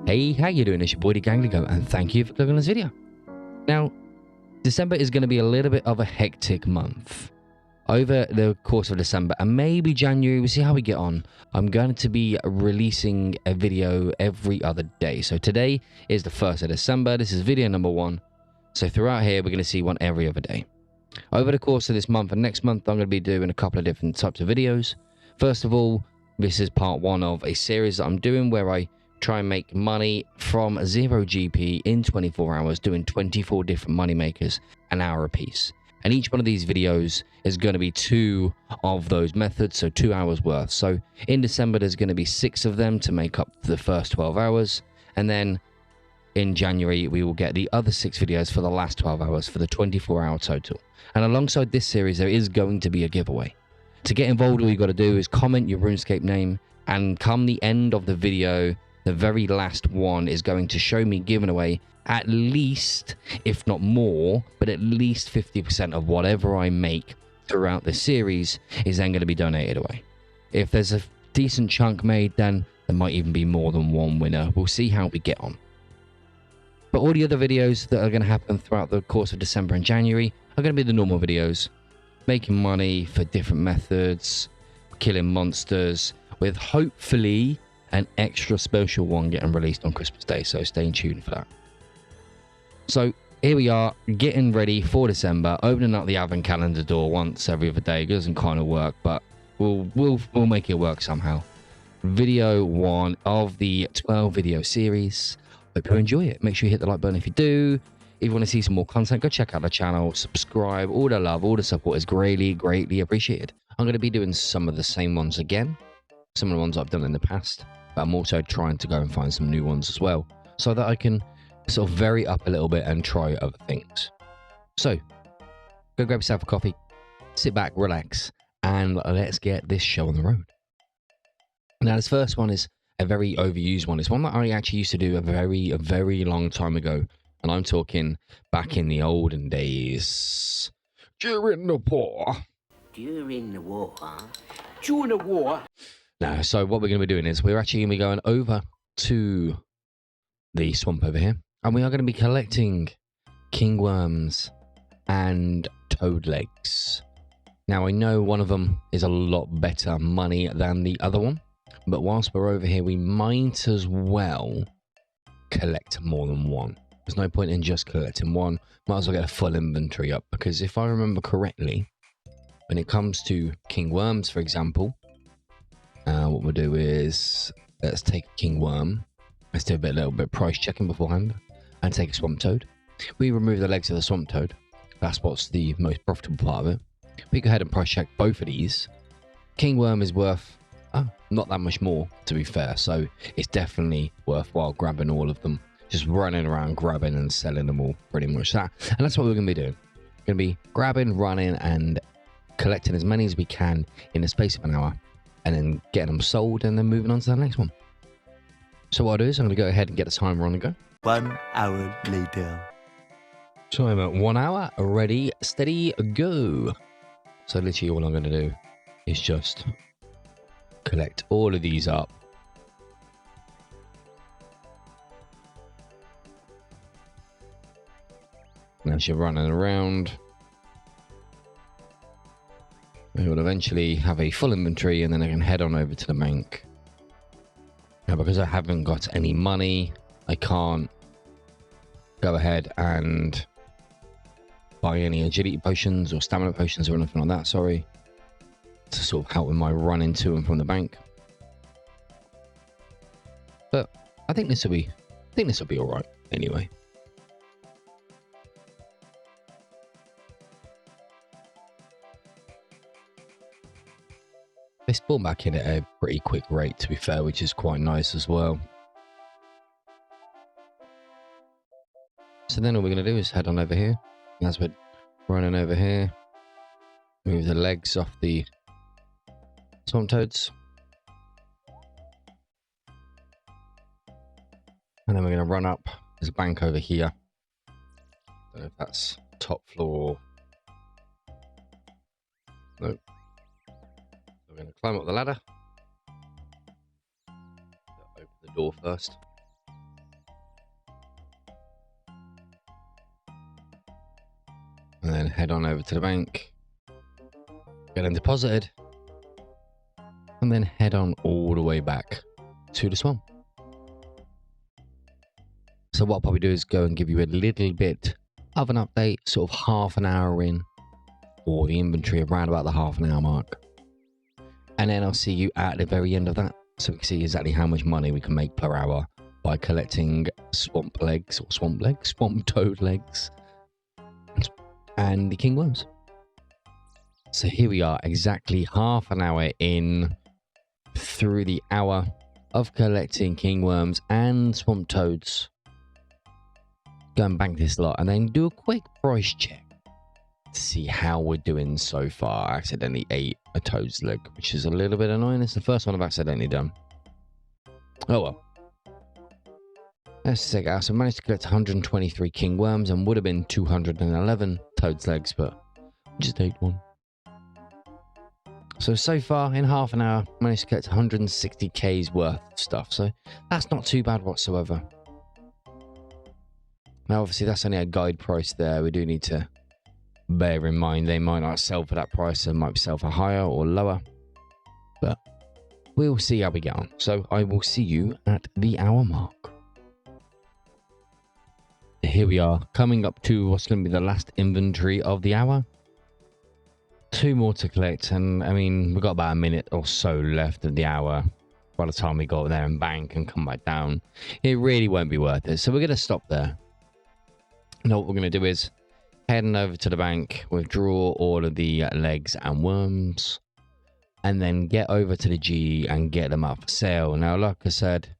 Hey, how you doing? It's your boy jhgamingltd, and thank you for clicking on this video. Now, December is going to be a little bit of a hectic month. Over the course of December and maybe January, we'll see how we get on. I'm going to be releasing a video every other day. So today is the 1st of December. This is video number 1. So throughout here, we're going to see one every other day. Over the course of this month and next month, I'm going to be doing a couple of different types of videos. First of all, this is part 1 of a series that I'm doing where I try and make money from 0 GP in 24 hours, doing 24 different money makers an hour a piece. And each one of these videos is going to be 2 of those methods, so 2 hours worth. So in December, there's going to be 6 of them to make up the first 12 hours. And then in January, we will get the other 6 videos for the last 12 hours for the 24-hour total. And alongside this series, there is going to be a giveaway. To get involved, all you got to do is comment your Runescape name, and come the end of the video, the very last one is going to show me giving away at least, if not more, but at least 50% of whatever I make throughout the series is then going to be donated away. If there's a decent chunk made, then there might even be more than one winner. We'll see how we get on. But all the other videos that are going to happen throughout the course of December and January are going to be the normal videos, making money for different methods, killing monsters, with hopefully an extra special one getting released on Christmas Day, so stay tuned for that. So here we are, getting ready for December, opening up the advent calendar door once every other day. It doesn't kind of work, but we'll make it work somehow. Video 1 of the 12 video series. Hope you enjoy it. Make sure you hit the like button if you do. If you want to see some more content, go check out the channel, subscribe. All the love, all the support is greatly appreciated. I'm going to be doing some of the same ones again, some of the ones I've done in the past, but I'm also trying to go and find some new ones as well, so that I can sort of vary up a little bit and try other things. So go grab yourself a coffee, sit back, relax, and let's get this show on the road. Now, this first one is a very overused one. It's one that I actually used to do a very long time ago, and I'm talking back in the olden days, during the war. During the war, huh? During the war. Now, so what we're going to be doing is we're actually going to be going over to the swamp over here, and we are going to be collecting king worms and toad legs. Now, I know one of them is a lot better money than the other one, but whilst we're over here, we might as well collect more than one. There's no point in just collecting one. Might as well get a full inventory up, because if I remember correctly, when it comes to king worms, for example, what we'll do is let's take a king worm. Let's do a little bit of price checking beforehand, and take a swamp toad. We remove the legs of the swamp toad. That's what's the most profitable part of it. We go ahead and price check both of these. King worm is worth not that much more, to be fair, so it's definitely worthwhile grabbing all of them. Just running around grabbing and selling them all, pretty much that. And that's what we're going to be doing. We're going to be grabbing, running, and collecting as many as we can in the space of an hour, and then getting them sold, and then moving on to the next one. So what I'll do is I'm going to go ahead and get the timer on and go. 1 hour later. So I'm at 1 hour, ready, steady, go. So literally all I'm going to do is just collect all of these up. And as you're running around, we will eventually have a full inventory, and then I can head on over to the bank. Now, because I haven't got any money, I can't go ahead and buy any agility potions or stamina potions or anything like that, sorry, to sort of help with my run into and from the bank. But I think this will be all right anyway. They spawn back in at a pretty quick rate, to be fair, which is quite nice as well. So then all we're going to do is head on over here. As we're running over here, move the legs off the swamp toads. And then we're going to run up. There's a bank over here. Don't know if that's top floor. Nope. We're going to climb up the ladder. Open the door first. head on over to the bank, get them deposited, and then head on all the way back to the swamp. So what I'll probably do is go and give you a little bit of an update, sort of half an hour in, or the inventory around about the half an hour mark. And then I'll see you at the very end of that, so we can see exactly how much money we can make per hour by collecting swamp toad legs, and the king worms. So here we are, exactly half an hour in through the hour of collecting king worms and swamp toads. Go and bank this lot and then do a quick price check to see how we're doing so far. I accidentally ate a toad's leg, which is a little bit annoying. It's the first one I've accidentally done. Oh well. Let's check it out. So I managed to collect 123 king worms and would have been 211 toad's legs, but just ate one. So far in half an hour, managed to collect 160k's worth of stuff. So that's not too bad whatsoever. Now, obviously, that's only a guide price there. We do need to bear in mind they might not sell for that price. They might sell for higher or lower. But we'll see how we get on. So I will see you at the hour mark. Here we are, coming up to what's going to be the last inventory of the hour. 2 more to collect, and I mean, we've got about a minute or so left of the hour by the time we go there and bank and come back down. It really won't be worth it, so we're going to stop there. Now what we're going to do is heading over to the bank, withdraw all of the legs and worms, and then get over to the G and get them up for sale. Now, like I said,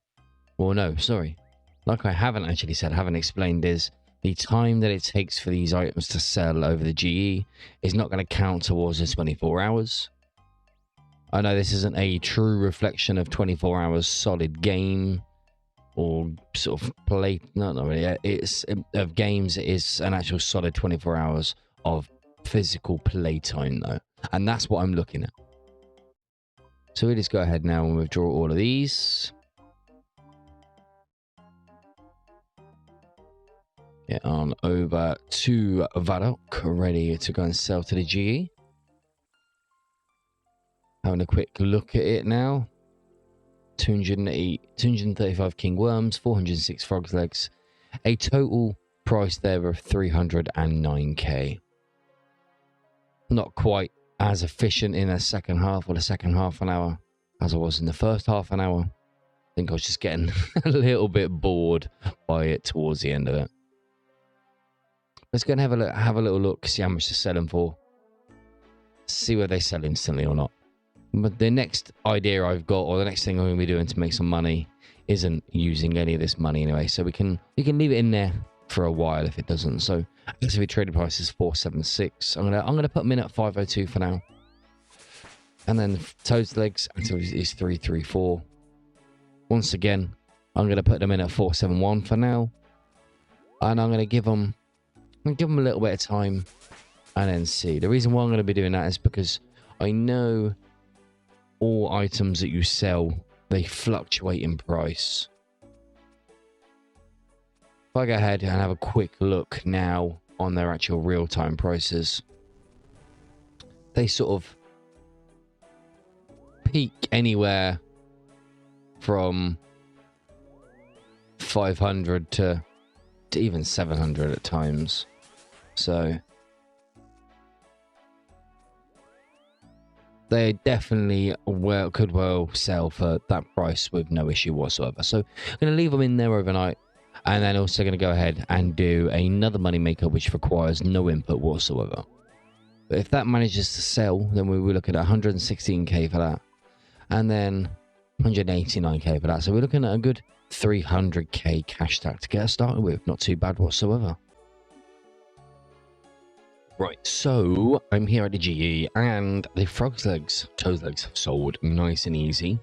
well, no, sorry. Like I haven't actually said, haven't explained, is the time that it takes for these items to sell over the GE is not going to count towards the 24 hours. I know this isn't a true reflection of 24 hours solid game or sort of play. No, not really. It's of games. It is an actual solid 24 hours of physical play time though. And that's what I'm looking at. So we just go ahead now and withdraw all of these. Get on over to Varrock, ready to go and sell to the GE. Having a quick look at it now. 235 king worms, 406 frog's legs. A total price there of 309k. Not quite as efficient in the second half or the second half an hour as I was in the first half an hour. I think I was just getting a little bit bored by it towards the end of it. Let's go and have a little look, see how much to sell them for. See whether they sell instantly or not. But the next idea I've got, or the next thing I'm going to be doing to make some money, isn't using any of this money anyway. So we can leave it in there for a while if it doesn't. So let's see, traded price is 476. I'm gonna put them in at 502 for now. And then toad's legs until it's 334. Once again, I'm gonna put them in at 471 for now. And I'm gonna give them a little bit of time and then see. The reason why I'm going to be doing that is because I know all items that you sell, they fluctuate in price. If I go ahead and have a quick look now on their actual real-time prices, they sort of peak anywhere from 500 to even 700 at times. So they definitely could well sell for that price with no issue whatsoever. So I'm going to leave them in there overnight, and then also going to go ahead and do another money maker which requires no input whatsoever. But if that manages to sell, then we will look at 116k for that, and then 189k for that. So we're looking at a good 300k cash stack to get us started with. Not too bad whatsoever. Right, so I'm here at the GE, and the frog's legs, toad's legs have sold nice and easy.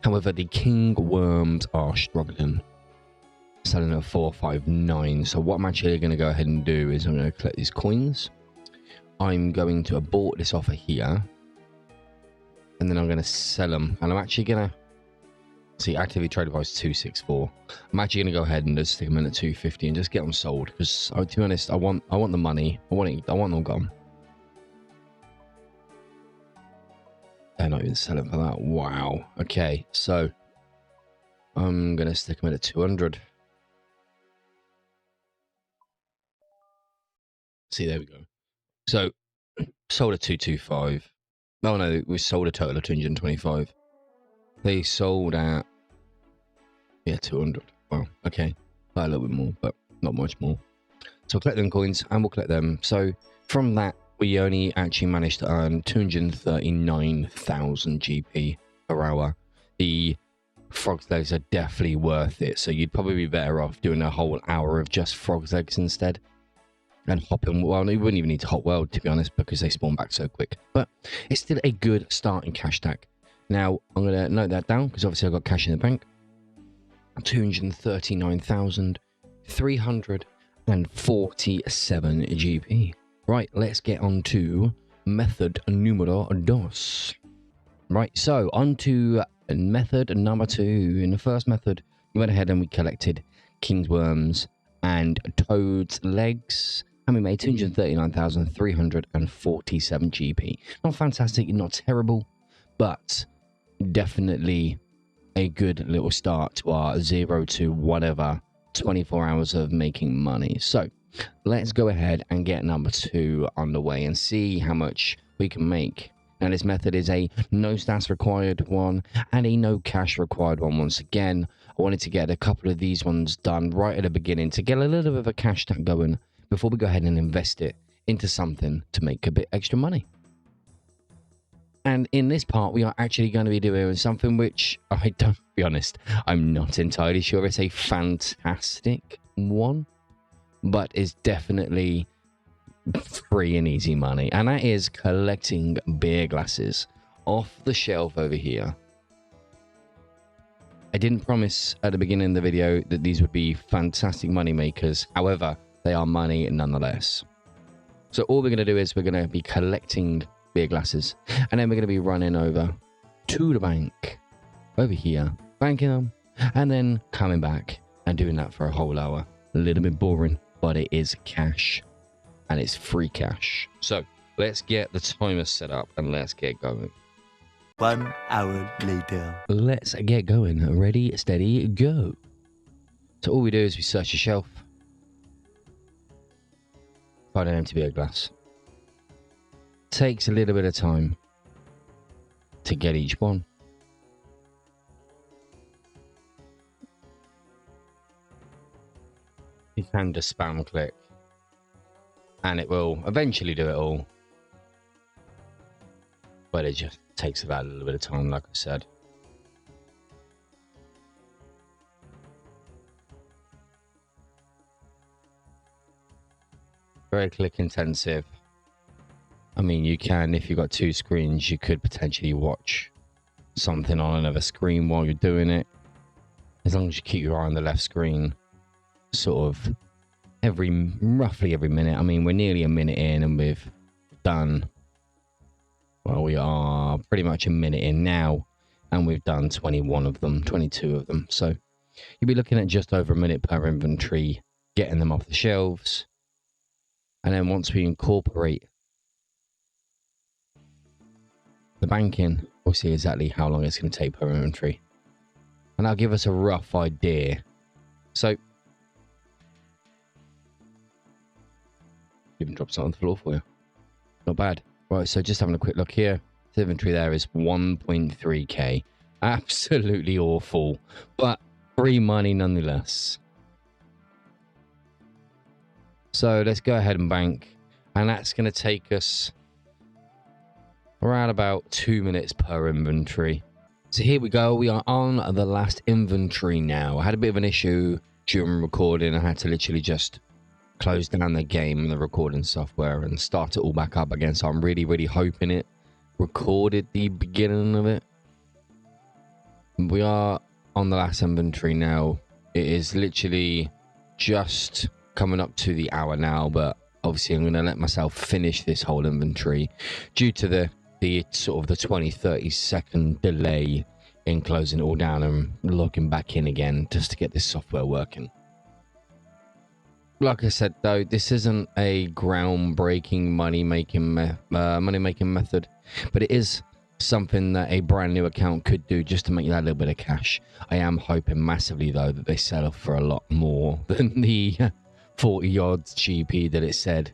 However, the king worms are struggling, selling at 459. So what I'm actually going to go ahead and do is I'm going to collect these coins. I'm going to abort this offer here, and then I'm going to sell them. And I'm actually going to See, actively traded price 264. I'm actually gonna go ahead and just stick them in at 250 and just get them sold because, to be honest, I want the money. I want them gone. They're not even selling for that. Wow. Okay, so I'm gonna stick them in at 200. See, there we go. So sold at 225. Oh no, we sold a total of 225. They sold at 200. Well, okay, a little bit more, but not much more. So I'll collect them coins and we'll collect them. So from that, we only actually managed to earn 239,000 GP per hour. The frog's legs are definitely worth it. So you'd probably be better off doing a whole hour of just frog's legs instead. And hopping, well, you wouldn't even need to hop world, to be honest, because they spawn back so quick. But it's still a good starting cash stack. Now, I'm going to note that down, because obviously I've got cash in the bank. 239,347 GP. Right, let's get on to method numero dos. Right, so on to method number 2. In the first method, we went ahead and we collected King's Worms and Toad's Legs. And we made 239,347 GP. Not fantastic, not terrible, but definitely a good little start to our 0 to whatever 24 hours of making money. So let's go ahead and get number 2 on the way and see how much we can make. Now this method is a no stats required one and a no cash required one. Once again, I wanted to get a couple of these ones done right at the beginning to get a little bit of a cash stack going before we go ahead and invest it into something to make a bit extra money. And in this part, we are actually going to be doing something which, to be honest, I'm not entirely sure it's a fantastic one, but it's definitely free and easy money. And that is collecting beer glasses off the shelf over here. I didn't promise at the beginning of the video that these would be fantastic money makers. However, they are money nonetheless. So all we're going to do is we're going to be collecting beer glasses, and then we're going to be running over to the bank over here, banking them, and then coming back and doing that for a whole hour. A little bit boring, but it is cash, and it's free cash. So let's get the timer set up and let's get going. 1 hour later. Let's get going. Ready, steady, go. So all we do is we search the shelf, find an empty beer glass. Takes a little bit of time to get each one. You can just spam click and it will eventually do it all, but it just takes about a little bit of time, like I said. Very click intensive. I mean, you can, if you've got 2 screens, you could potentially watch something on another screen while you're doing it. As long as you keep your eye on the left screen, sort of roughly every minute. I mean, we're nearly a minute in and we've done, well, we are pretty much a minute in now and we've done 21 of them, 22 of them. So you'll be looking at just over a minute per inventory, getting them off the shelves. And then once we incorporate the banking, we'll see exactly how long it's going to take per inventory. And that'll give us a rough idea. So, even drop something on the floor for you. Not bad. Right, so just having a quick look here. The inventory there is 1.3k. Absolutely awful, but free money nonetheless. So let's go ahead and bank, and that's going to take us around about 2 minutes per inventory. So here we go, we are on the last inventory now. I had a bit of an issue during recording. I had to literally just close down the game and the recording software and start it all back up again. So I'm really hoping it recorded the beginning of it. We are on the last inventory now. It is literally just coming up to the hour now, but obviously I'm going to let myself finish this whole inventory due to the sort of the 20-30 second delay in closing it all down and logging back in again just to get this software working. Like I said, though, this isn't a groundbreaking money-making method, but it is something that a brand new account could do just to make that little bit of cash. I am hoping massively, though, that they sell for a lot more than the 40 odds GP that it said.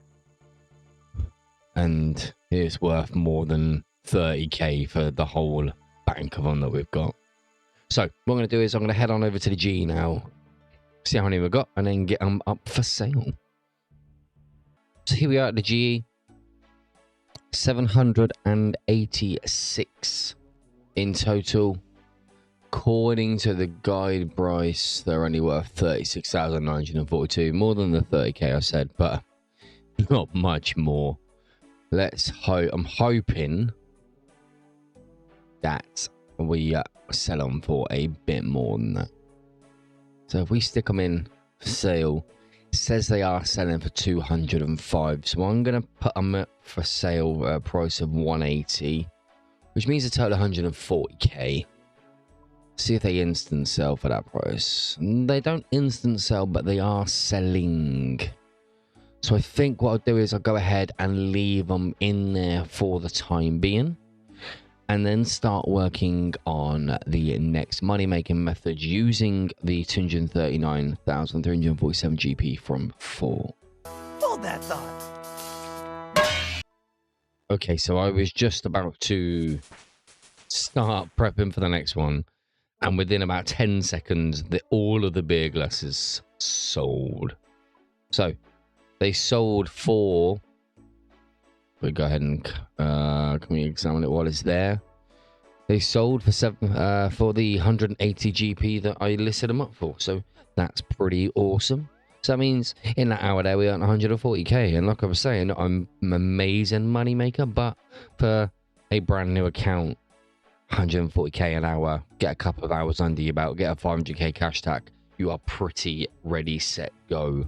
And it's worth more than 30k for the whole bank of them that we've got. So what I'm going to do is I'm going to head on over to the G now, see how many we've got, and then get them up for sale. So here we are at the G, 786 in total. According to the guide price, they're only worth 36,942, more than the 30k I said, but not much more. Let's hope. I'm hoping that we sell them for a bit more than that. So if we stick them in for sale, it says they are selling for 205. So I'm going to put them up for sale at a price of 180, which means a total 140k. See if they instant sell for that price. They don't instant sell, but they are selling. So I think what I'll do is I'll go ahead and leave them in there for the time being, and then start working on the next money-making method using the 239,347 GP from 4. Hold that thought. Okay, so I was just about to start prepping for the next one, and within about 10 seconds, all of the beer glasses sold. So they sold for... We go ahead and can we examine it while it's there? They sold for the 180 GP that I listed them up for. So that's pretty awesome. So that means in that hour there we earned 140k. And like I was saying, I'm an amazing money maker, but for a brand new account, 140k an hour, get a couple of hours under your belt, get a 500k cash tag, you are pretty ready, set, go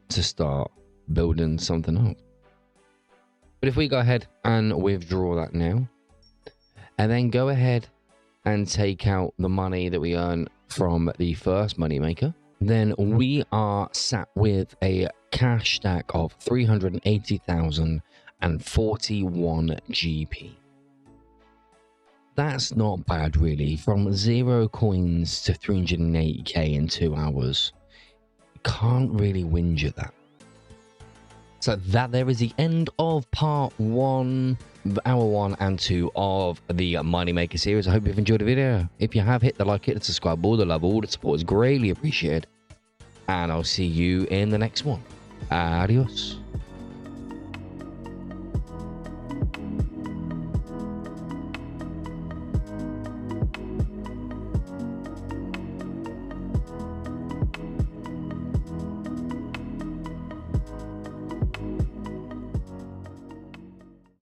to start building something up. But if we go ahead and withdraw that now, and then go ahead and take out the money that we earn from the first moneymaker, then we are sat with a cash stack of 380,041 GP. That's not bad, really. From 0 coins to 380k in 2 hours. You can't really whinge at that. So that there is the end of part 1, hour 1 and 2 of the Moneymaker series. I hope you've enjoyed the video. If you have, hit the like, hit the subscribe, all the love, all the support is greatly appreciated. And I'll see you in the next one. Adios.